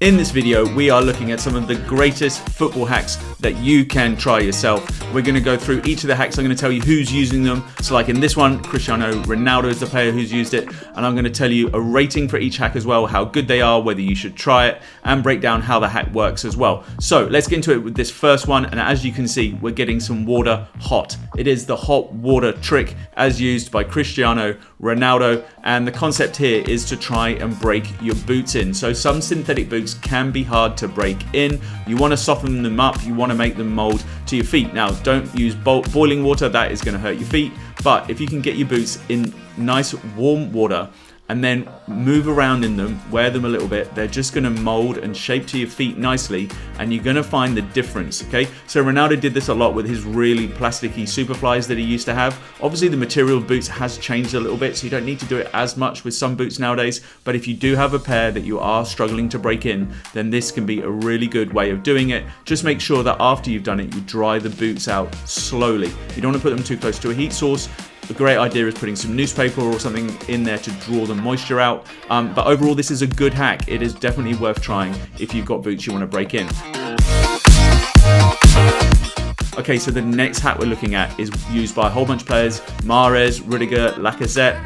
In this video, we are looking at some of the greatest football hacks that you can try yourself. We're going to go through each of the hacks. I'm going to tell you who's using them. So like in this one, Cristiano Ronaldo is the player who's used it. And I'm going to tell you a rating for each hack as well, how good they are, whether you should try it, and break down how the hack works as well. So let's get into it with this first one. And as you can see, we're getting some water hot. It is the hot water trick as used by Cristiano Ronaldo. And the concept here is to try and break your boots in. So some synthetic boots can be hard to break in. You want to soften them up. You want to make them mold to your feet. Now, don't use boiling water. That is going to hurt your feet. But if you can get your boots in nice warm water and then move around in them, wear them a little bit, they're just going to mold and shape to your feet nicely, and you're going to find the difference, okay? So Ronaldo did this a lot with his really plasticky Superflies that he used to have. Obviously, the material of boots has changed a little bit, so you don't need to do it as much with some boots nowadays, but if you do have a pair that you are struggling to break in, then this can be a really good way of doing it. Just make sure that after you've done it, you dry the boots out slowly. You don't want to put them too close to a heat source. A great idea is putting some newspaper or something in there to draw the moisture out. But overall, this is a good hack. It is definitely worth trying if you've got boots you want to break in. Okay, so the next hack we're looking at is used by a whole bunch of players: Mahrez, Rudiger, Lacazette.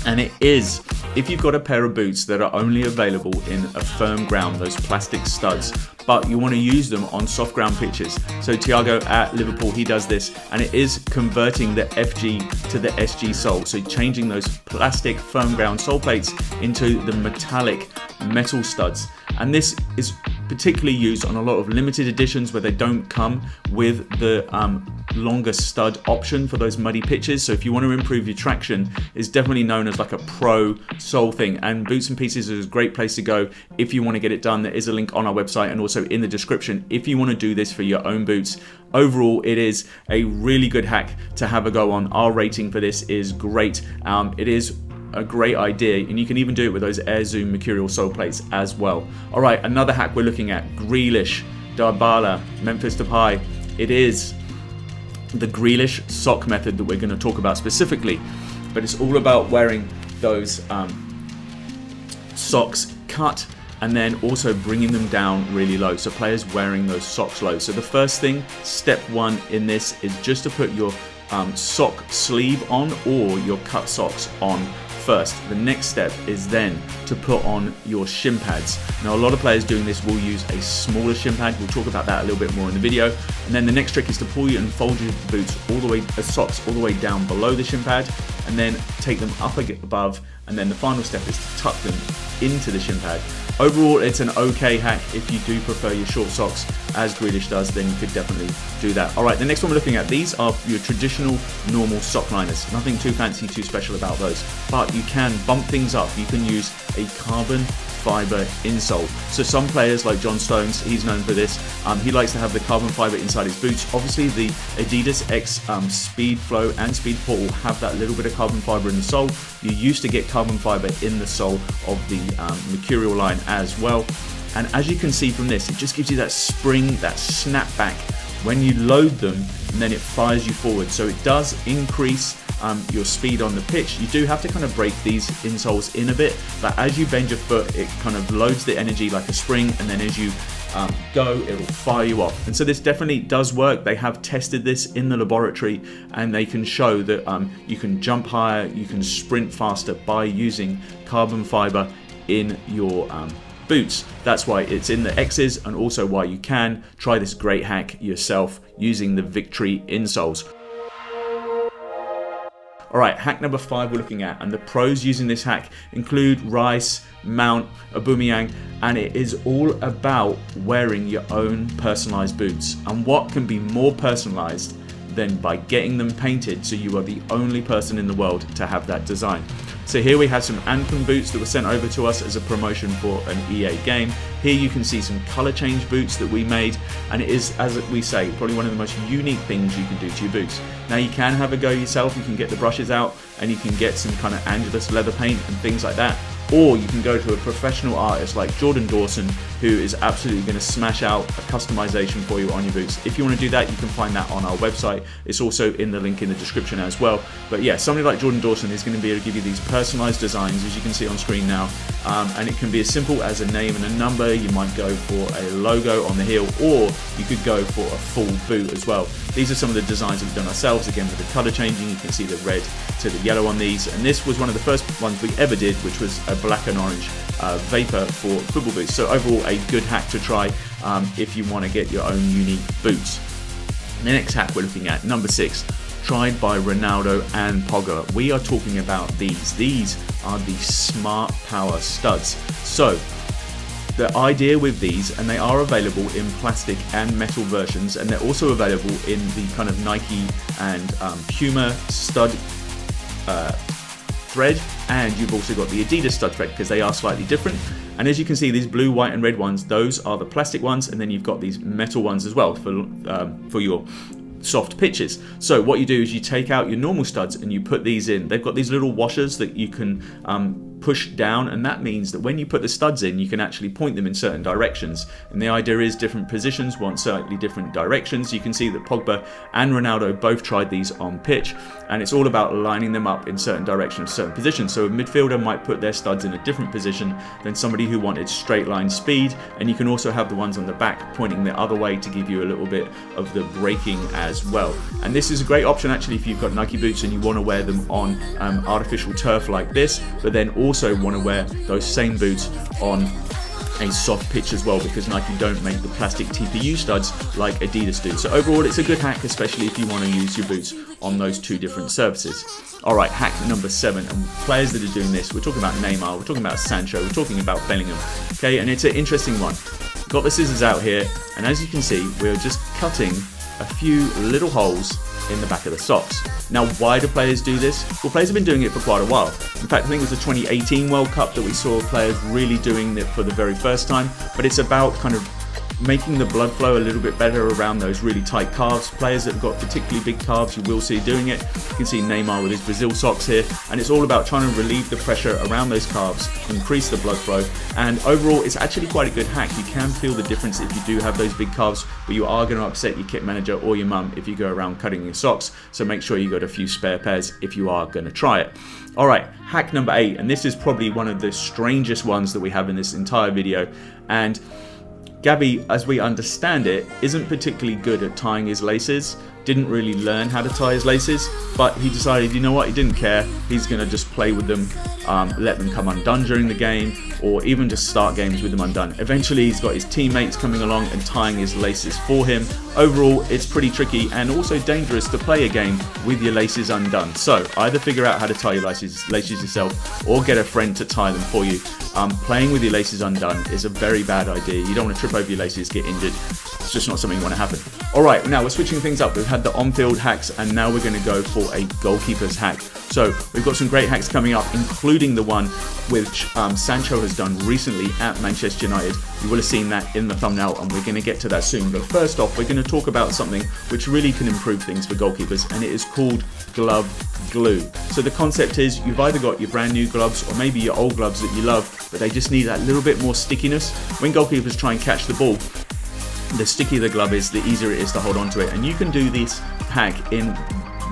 And it is, if you've got a pair of boots that are only available in a firm ground, those plastic studs, but you want to use them on soft ground pitches. So Thiago at Liverpool, he does this, and it is converting the FG to the SG sole. So changing those plastic firm ground sole plates into the metallic metal studs. And this is particularly used on a lot of limited editions where they don't come with the longer stud option for those muddy pitches. So if you want to improve your traction, it's definitely known as like a pro sole thing. And Boots and Pieces is a great place to go if you want to get it done. There is a link on our website and also in the description if you want to do this for your own boots. Overall, it is a really good hack to have a go on. Our rating for this is great. It is a great idea, and you can even do it with those Air Zoom mercurial sole plates as well. All right, another hack we're looking at: Grealish, Dybala, Memphis Depay. It is the Grealish sock method that we're going to talk about specifically, but it's all about wearing those socks cut and then also bringing them down really low. So players wearing those socks low. So the first thing, step one in this, is just to put your sock sleeve on or your cut socks on first. The next step is then to put on your shin pads. Now, a lot of players doing this will use a smaller shin pad. We'll talk about that a little bit more in the video. And then the next trick is to pull you and fold your boots all the way, socks all the way down below the shin pad, and then take them up above. And then the final step is to tuck them into the shin pad. Overall, it's an okay hack. If you do prefer your short socks, as Grealish does, then you could definitely do that. All right, the next one we're looking at, these are your traditional normal sock liners. Nothing too fancy, too special about those, but you can bump things up. You can use a carbon fiber insole. So some players like John Stones, he's known for this. He likes to have the carbon fiber inside his boots. Obviously, the Adidas X Speed Flow and Speed Port will have that little bit of carbon fiber in the sole. You used to get carbon fiber in the sole of the mercurial line as well. And as you can see from this, it just gives you that spring, that snap back when you load them, and then it fires you forward. So it does increase your speed on the pitch. You do have to kind of break these insoles in a bit, but as you bend your foot, it kind of loads the energy like a spring, and then as you go, it will fire you off. And so this definitely does work. They have tested this in the laboratory, and they can show that you can jump higher, you can sprint faster by using carbon fiber in your boots. That's why it's in the X's, and also why you can try this great hack yourself using the Victory insoles. All right, hack number 5 we're looking at, and the pros using this hack include Rice, Mount, Aubameyang, and it is all about wearing your own personalized boots. And what can be more personalized than by getting them painted so you are the only person in the world to have that design? So here we have some Anthem boots that were sent over to us as a promotion for an EA game. Here you can see some color change boots that we made, and it is, as we say, probably one of the most unique things you can do to your boots. Now you can have a go yourself, you can get the brushes out and you can get some kind of Angelus leather paint and things like that. Or you can go to a professional artist like Jordan Dawson, who is absolutely going to smash out a customization for you on your boots. If you want to do that, you can find that on our website. It's also in the link in the description as well. But yeah, somebody like Jordan Dawson is going to be able to give you these personalized designs, as you can see on screen now. And it can be as simple as a name and a number. you might go for a logo on the heel, or you could go for a full boot as well. These are some of the designs we've done ourselves, again with the colour changing. You can see the red to the yellow on these, and this was one of the first ones we ever did, which was a black and orange vapor for football boots. So overall, a good hack to try if you want to get your own unique boots. The next hack we're looking at, number 6, tried by Ronaldo and Pogba. We are talking about these. These are the Smart Power studs. So the idea with these, and they are available in plastic and metal versions, and they're also available in the kind of Nike and Puma stud thread, and you've also got the Adidas stud thread, because they are slightly different. And as you can see, these blue, white and red ones, those are the plastic ones, and then you've got these metal ones as well for your soft pitches. So what you do is you take out your normal studs and you put these in. They've got these little washers that you can push down, and that means that when you put the studs in, you can actually point them in certain directions. And the idea is different positions want slightly different directions. You can see that Pogba and Ronaldo both tried these on pitch, and it's all about lining them up in certain directions, certain positions. So a midfielder might put their studs in a different position than somebody who wanted straight line speed, and you can also have the ones on the back pointing the other way to give you a little bit of the braking as well. And this is a great option actually if you've got Nike boots and you want to wear them on artificial turf like this, but then also want to wear those same boots on a soft pitch as well, because Nike don't make the plastic TPU studs like Adidas do. So overall, it's a good hack, especially if you want to use your boots on those two different surfaces. All right, hack number 7, and players that are doing this, we're talking about Neymar, we're talking about Sancho, we're talking about Bellingham. Okay, and it's an interesting one. Got the scissors out here, and as you can see, we're just cutting a few little holes in the back of the socks. Now, why do players do this? Well, players have been doing it for quite a while. In fact, I think it was the 2018 World Cup that we saw players really doing it for the very first time, but it's about kind of making the blood flow a little bit better around those really tight calves. Players that have got particularly big calves, you will see doing it. You can see Neymar with his Brazil socks here, and it's all about trying to relieve the pressure around those calves, increase the blood flow, and overall it's actually quite a good hack. You can feel the difference if you do have those big calves, but you are going to upset your kit manager or your mum if you go around cutting your socks, so make sure you got a few spare pairs if you are going to try it. Alright, hack number 8, and this is probably one of the strangest ones that we have in this entire video, and Gavi, as we understand it, isn't particularly good at tying his laces, didn't really learn how to tie his laces, but he decided, you know what, he didn't care, he's going to just play with them, let them come undone during the game, or even just start games with them undone. Eventually he's got his teammates coming along and tying his laces for him. Overall, it's pretty tricky and also dangerous to play a game with your laces undone. So either figure out how to tie your laces yourself, or get a friend to tie them for you. Playing with your laces undone is a very bad idea. You don't want to trip over your laces, get injured. It's just not something you want to happen. Alright, now we're switching things up. We've had the on-field hacks, and now we're going to go for a goalkeeper's hack. So we've got some great hacks coming up, including the one which Sancho has done recently at Manchester United. You will have seen that in the thumbnail, and we're going to get to that soon. But first off, we're going to talk about something which really can improve things for goalkeepers, and it is called glove glue. So the concept is you've either got your brand new gloves or maybe your old gloves that you love, but they just need that little bit more stickiness. When goalkeepers try and catch the ball, the stickier the glove is, the easier it is to hold on to it. And you can do this hack in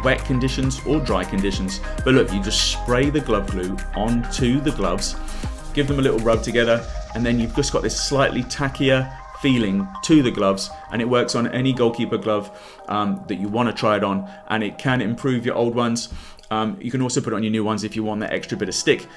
wet conditions or dry conditions. But look, you just spray the glove glue onto the gloves, give them a little rub together, and then you've just got this slightly tackier feeling to the gloves, and it works on any goalkeeper glove that you want to try it on, and it can improve your old ones. You can also put it on your new ones if you want that extra bit of stick.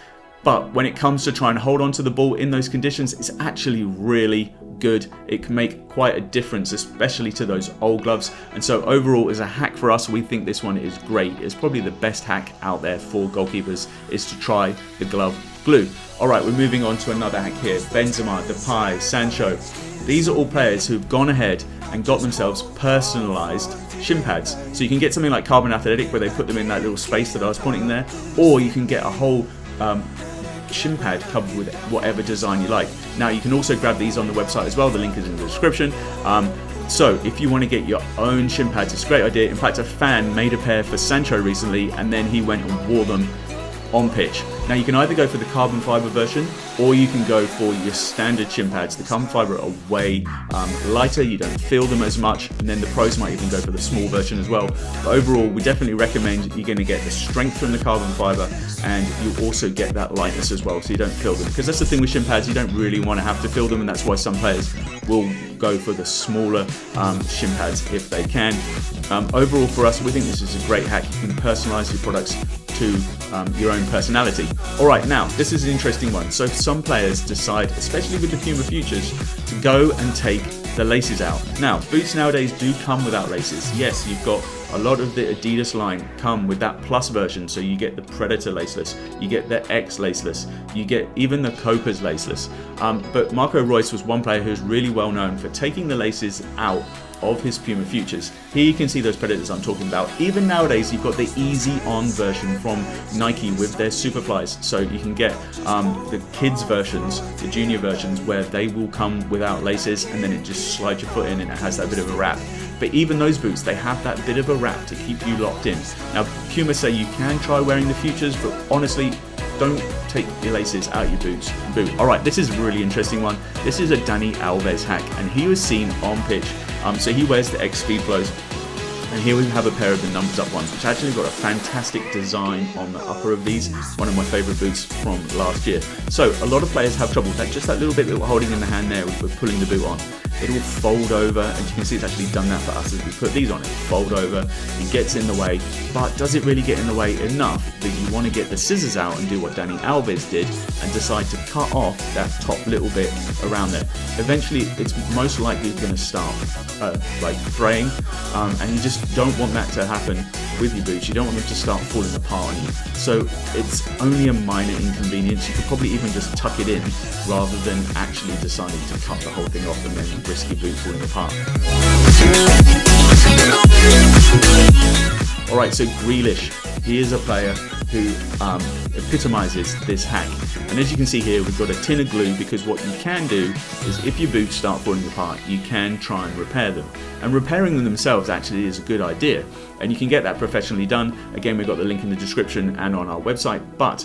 But when it comes to trying to hold on to the ball in those conditions, it's actually really good. It can make quite a difference, especially to those old gloves. And so overall, as a hack for us, we think this one is great. It's probably the best hack out there for goalkeepers, is to try the glove glue. All right, we're moving on to another hack here. Benzema, Depay, Sancho. These are all players who've gone ahead and got themselves personalized shin pads. So you can get something like Carbon Athletic, where they put them in that little space that I was pointing there, or you can get a whole shin pad covered with whatever design you like. Now you can also grab these on the website as well, the link is in the description. So if you want to get your own shin pads, it's a great idea. In fact, a fan made a pair for Sancho recently, and then he went and wore them on pitch. Now you can either go for the carbon fiber version or you can go for your standard shin pads. The carbon fiber are way lighter, you don't feel them as much, and then the pros might even go for the small version as well. But overall, we definitely recommend you're going to get the strength from the carbon fiber, and you also get that lightness as well, so you don't feel them. Because that's the thing with shin pads, you don't really want to have to feel them, and that's why some players will go for the smaller shin pads if they can. Overall for us, we think this is a great hack. You can personalize your products to your own personality. Alright, now this is an interesting one. So some players decide, especially with the Puma Futures, to go and take the laces out. Now, boots nowadays do come without laces. Yes, you've got a lot of the Adidas line come with that plus version, so you get the Predator laceless, you get the X laceless, you get even the Copas laceless. But Marco Reus was one player who's really well known for taking the laces out of his Puma Futures. Here you can see those Predators I'm talking about. Even nowadays you've got the easy on version from Nike with their Superflies, so you can get the kids versions, the junior versions, where they will come without laces and then it just slides your foot in and it has that bit of a wrap. But even those boots, they have that bit of a wrap to keep you locked in. Now Puma say you can try wearing the Futures, but honestly don't take your laces out your boots. Alright, this is a really interesting one. This is a Dani Alves hack, and he was seen on pitch. So he wears the X Speed Flows, and here we have a pair of the numbers up ones, which actually got a fantastic design on the upper of these. One of my favourite boots from last year. So a lot of players have trouble with that, just that little bit that we're holding in the hand there with pulling the boot on. It will fold over, and you can see it's actually done that for us as we put these on. It fold over, it gets in the way, but does it really get in the way enough that you want to get the scissors out and do what Dani Alves did and decide to cut off that top little bit around there? Eventually it's most likely going to start like fraying, and you just don't want that to happen with your boots. You don't want them to start falling apart on you. So it's only a minor inconvenience. You could probably even just tuck it in rather than actually deciding to cut the whole thing off and then risk your boot falling apart. Alright, so Grealish, he is a player who epitomizes this hack. And as you can see here, we've got a tin of glue, because what you can do is if your boots start falling apart, you can try and repair them. And repairing them themselves actually is a good idea. And you can get that professionally done. Again, we've got the link in the description and on our website, but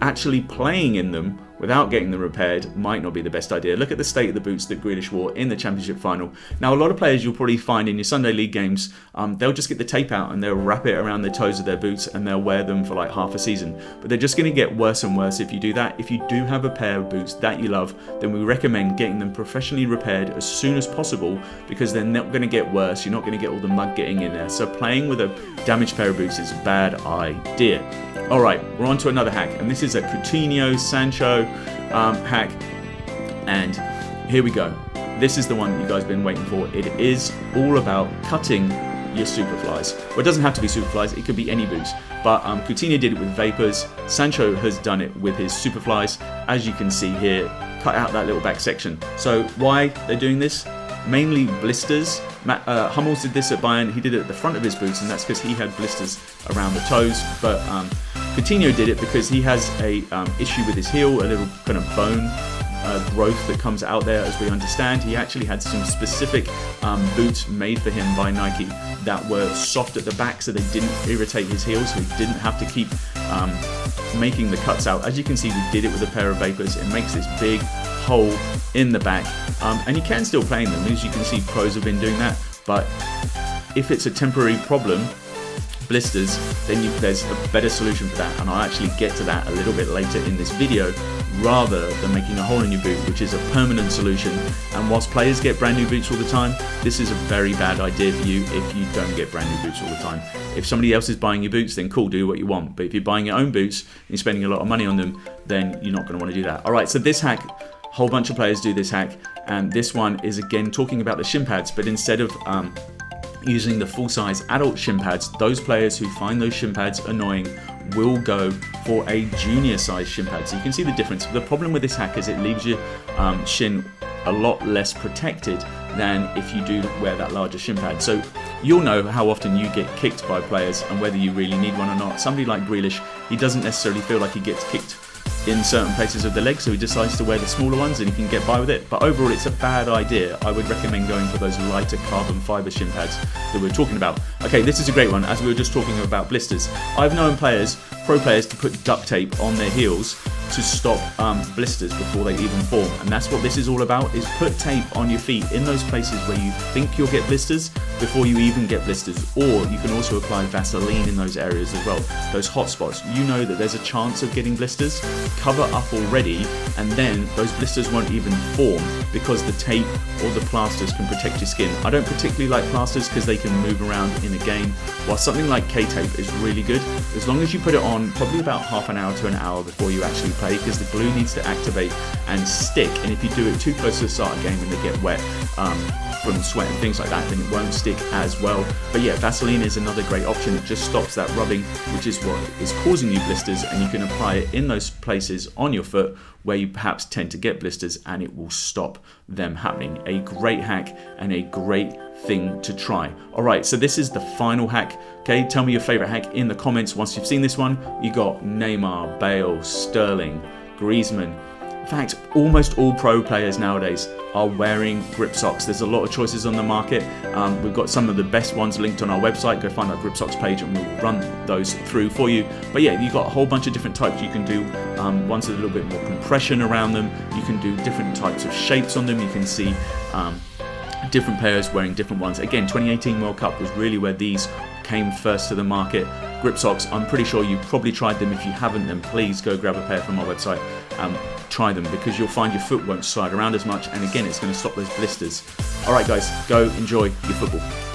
actually playing in them without getting them repaired might not be the best idea. Look at the state of the boots that Grealish wore in the Championship final. Now, a lot of players you'll probably find in your Sunday League games, they'll just get the tape out and they'll wrap it around the toes of their boots and they'll wear them for like half a season. But they're just going to get worse and worse if you do that. If you do have a pair of boots that you love, then we recommend getting them professionally repaired as soon as possible, because they're not going to get worse. You're not going to get all the mud getting in there. So playing with a damaged pair of boots is a bad idea. Alright, we're on to another hack, and this is a Coutinho Sancho hack, and here we go. This is the one that you guys have been waiting for. It is all about cutting your Superflies. Well, it doesn't have to be Superflies, it could be any boots, but Coutinho did it with Vapors. Sancho has done it with his Superflies. As you can see here, cut out that little back section. So why they're doing this? Mainly blisters. Hummels did this at Bayern. He did it at the front of his boots, and that's because he had blisters around the toes. But Coutinho did it because he has a issue with his heel, a little kind of bone growth that comes out there, as we understand. He actually had some specific boots made for him by Nike that were soft at the back, so they didn't irritate his heel, so he didn't have to keep making the cuts out. As you can see, we did it with a pair of Vapors. It makes this big hole in the back, and you can still play in them. As you can see, pros have been doing that, but if it's a temporary problem, blisters, then there's a better solution for that, and I'll actually get to that a little bit later in this video, rather than making a hole in your boot, which is a permanent solution. And whilst players get brand new boots all the time, this is a very bad idea for you if you don't get brand new boots all the time. If somebody else is buying your boots, then cool, do what you want. But if you're buying your own boots and you're spending a lot of money on them, then you're not going to want to do that. Alright, so this hack, a whole bunch of players do this hack, and this one is again talking about the shin pads, but instead of using the full-size adult shin pads, those players who find those shin pads annoying will go for a junior size shin pad. So you can see the difference. The problem with this hack is it leaves your shin a lot less protected than if you do wear that larger shin pad. So you'll know how often you get kicked by players and whether you really need one or not. Somebody like Grealish, he doesn't necessarily feel like he gets kicked in certain places of the leg, so he decides to wear the smaller ones and he can get by with it. But overall, it's a bad idea. I would recommend going for those lighter carbon fiber shin pads that we were talking about. Okay, this is a great one, as we were just talking about blisters. I've known pro players, to put duct tape on their heels to stop blisters before they even form, and that's what this is all about, is put tape on your feet in those places where you think you'll get blisters before you even get blisters. Or you can also apply Vaseline in those areas as well, those hot spots. You know that there's a chance of getting blisters, cover up already, and then those blisters won't even form because the tape or the plasters can protect your skin. I don't particularly like plasters because they can move around in a game, while something like K-tape is really good, as long as you put it on probably about half an hour to an hour before you actually play, because the glue needs to activate and stick, and if you do it too close to the start of the game and they get wet from sweat and things like that, then it won't stick as well. But yeah, Vaseline is another great option. It just stops that rubbing, which is what is causing you blisters, and you can apply it in those places on your foot where you perhaps tend to get blisters, and it will stop them happening. A great hack and a great thing to try. Alright, so this is the final hack. Okay, tell me your favorite hack in the comments once you've seen this one. You got Neymar, Bale, Sterling, Griezmann. In fact, almost all pro players nowadays are wearing grip socks. There's a lot of choices on the market. We've got some of the best ones linked on our website. Go find our grip socks page and we'll run those through for you. But yeah, you've got a whole bunch of different types you can do. Ones with a little bit more compression around them. You can do different types of shapes on them. You can see different players wearing different ones. Again, 2018 World Cup was really where these came first to the market. Grip socks, I'm pretty sure you've probably tried them. If you haven't, then please go grab a pair from our website. Try them, because you'll find your foot won't slide around as much, and again, it's going to stop those blisters. Alright guys, go enjoy your football.